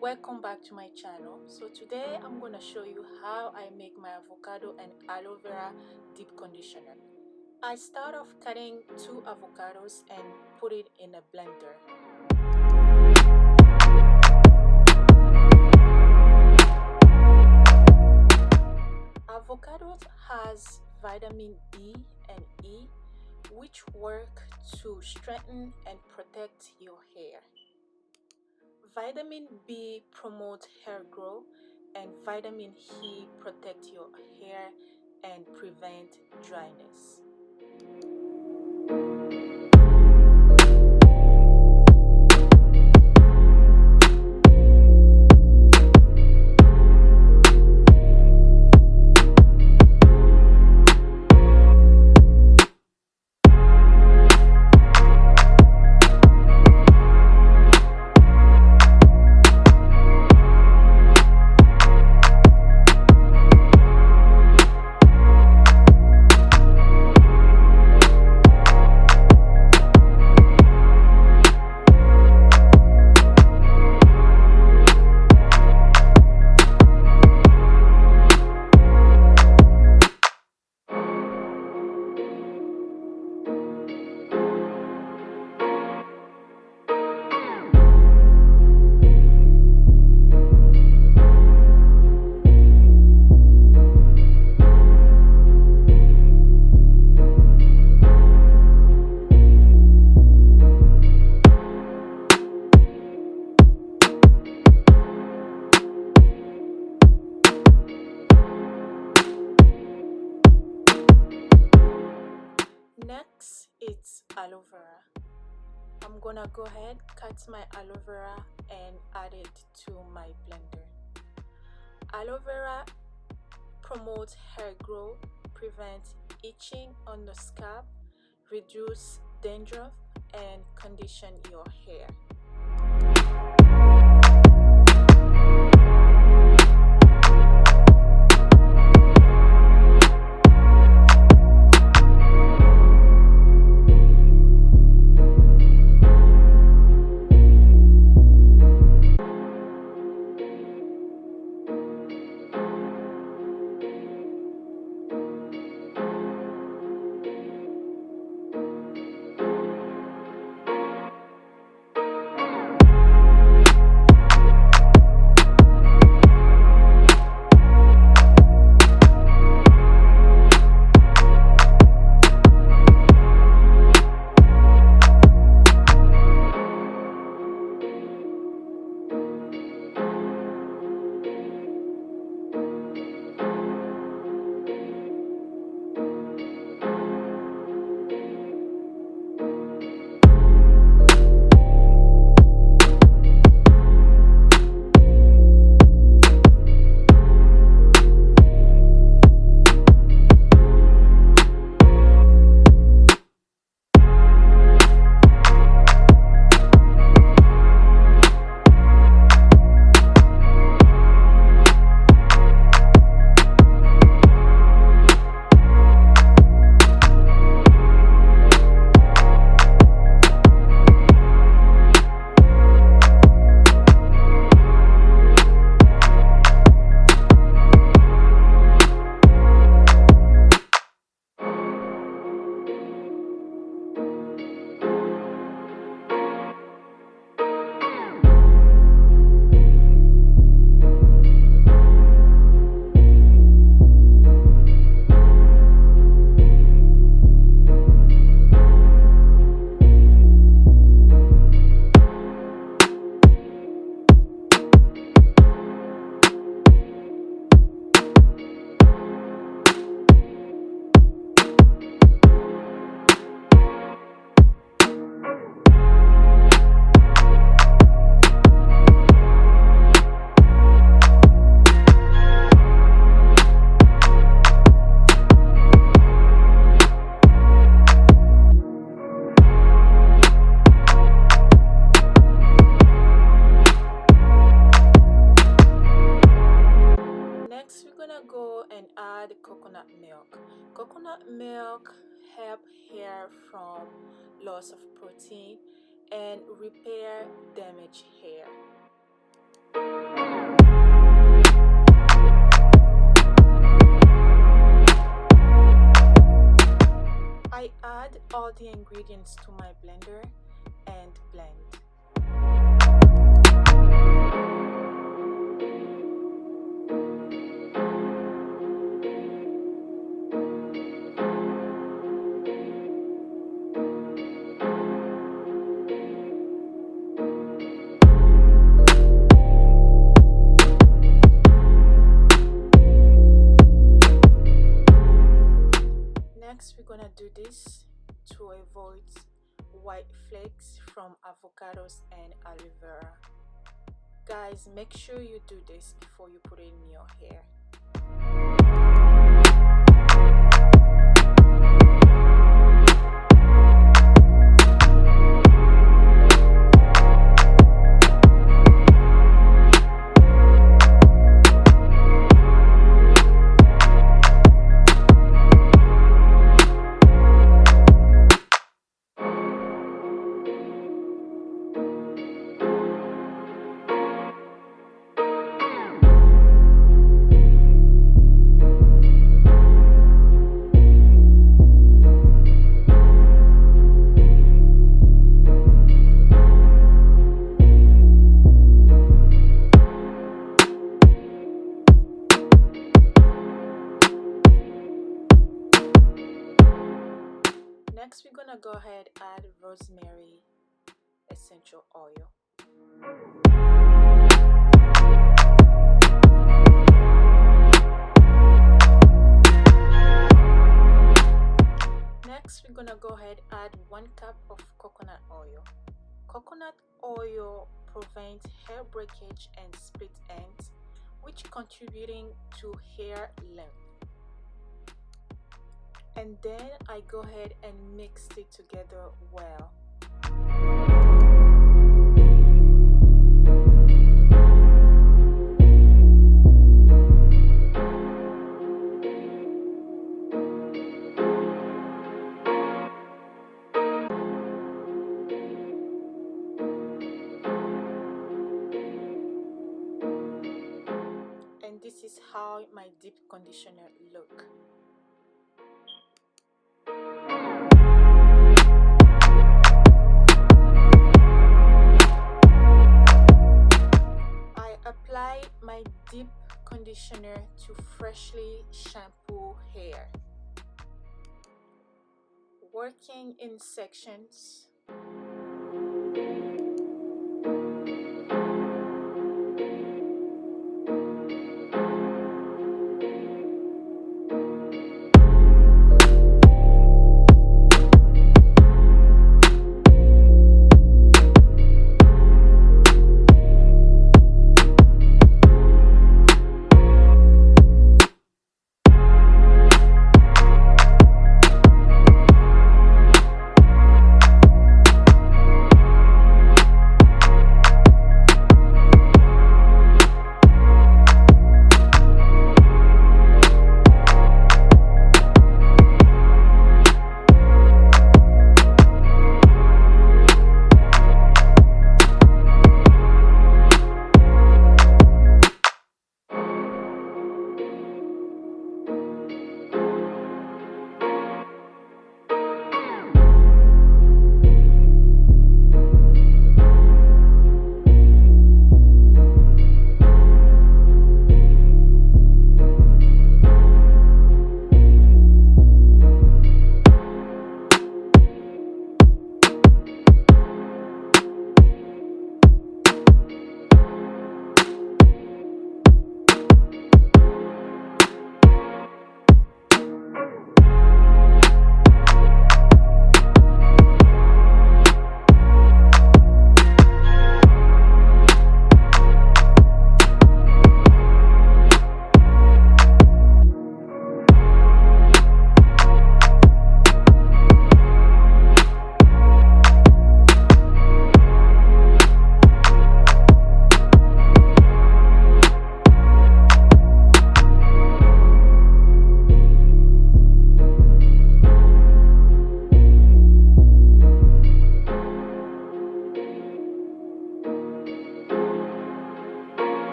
Welcome back to my channel. So today I'm going to show you how I make my avocado and aloe vera deep conditioner. I start off cutting 2 avocados and put it in a blender. Avocados has vitamin B and E, which work to strengthen and protect your hair. Vitamin B promotes hair growth and vitamin E protect your hair and prevent dryness. Next, it's aloe vera. I'm gonna go ahead, cut my aloe vera and add it to my blender. Aloe vera promotes hair growth, prevents itching on the scalp, reduce dandruff, and condition your hair. Go and add coconut milk. Coconut milk help hair from loss of protein and repair damaged hair. I add all the ingredients to my blender and blend. Next, we're gonna do this to avoid white flakes from avocados and aloe vera. Guys, make sure you do this before you put it in your hair. Next, we're gonna go ahead and add rosemary essential oil. Next, we're gonna go ahead and add 1 cup of coconut oil. Coconut oil prevents hair breakage and split ends, which contributing to hair length. And then I go ahead and mix it together well. And this is how my deep conditioner look. Apply my deep conditioner to freshly shampoo hair. Working in sections.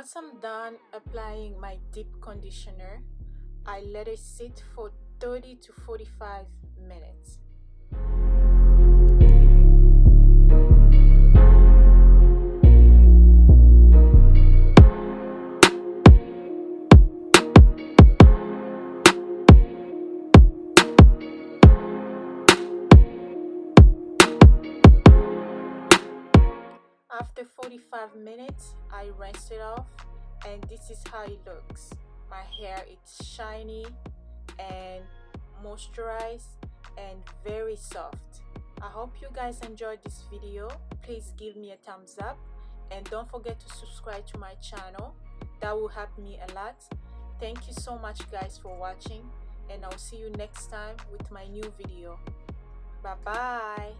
Once I'm done applying my deep conditioner, I let it sit for 30 to 45 minutes. After 45 minutes, I rinse it off, and this is how it looks. My hair is shiny and moisturized and very soft. I hope you guys enjoyed this video. Please give me a thumbs up and don't forget to subscribe to my channel. That will help me a lot. Thank you so much guys for watching, and I'll see you next time with my new video. Bye bye.